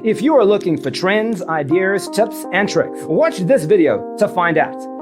If you are looking for trends, ideas, tips, and tricks, watch this video to find out.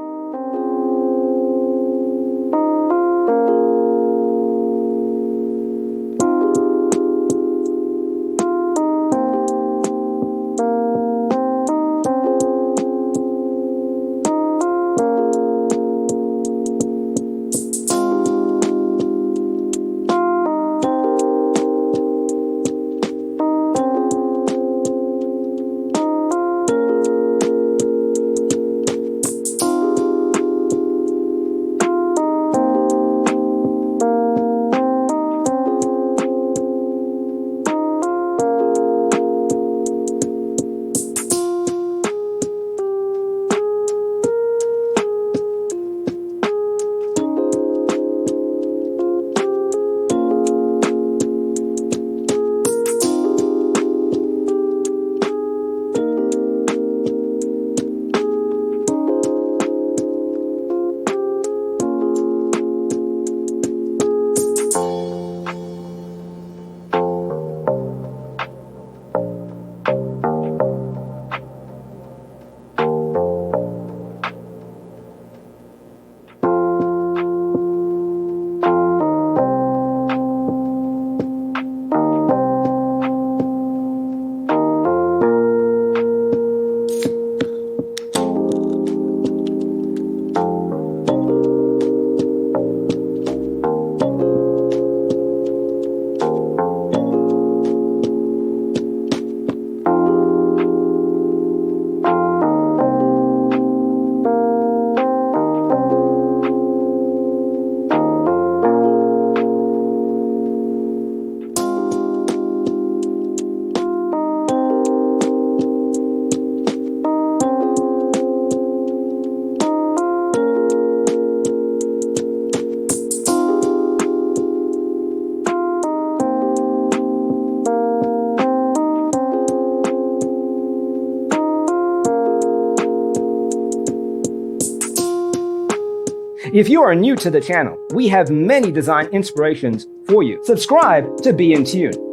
If you are new to the channel, we have many design inspirations for you. Subscribe to be in tune.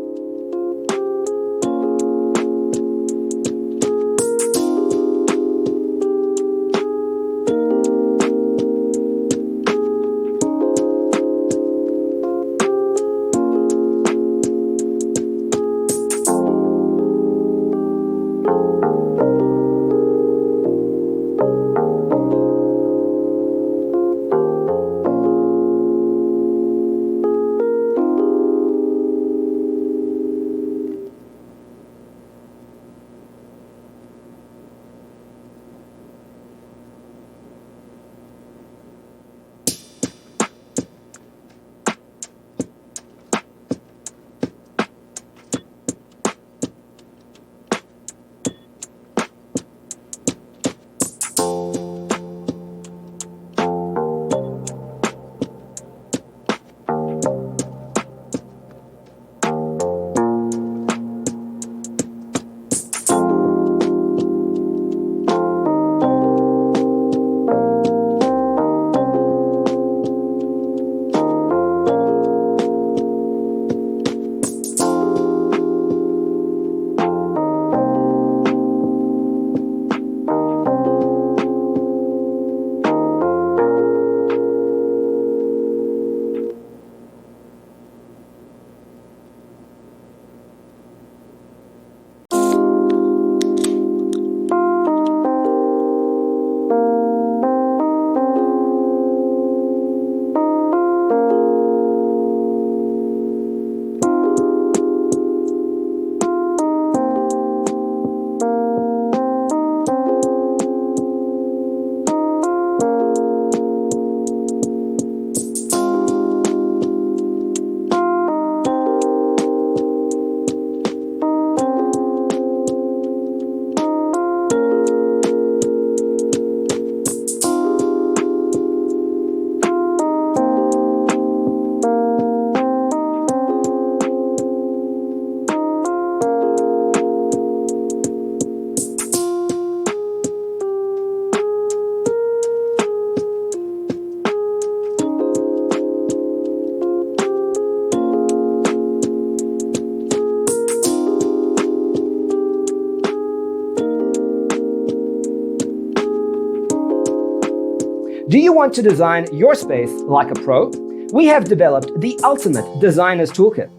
Do you want to design your space like a pro? We have developed the ultimate designer's toolkit.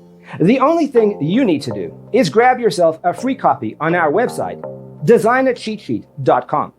The only thing you need to do is grab yourself a free copy on our website, designercheatsheet.com.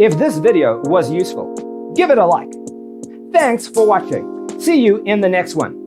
If this video was useful, give it a like. Thanks for watching. See you in the next one.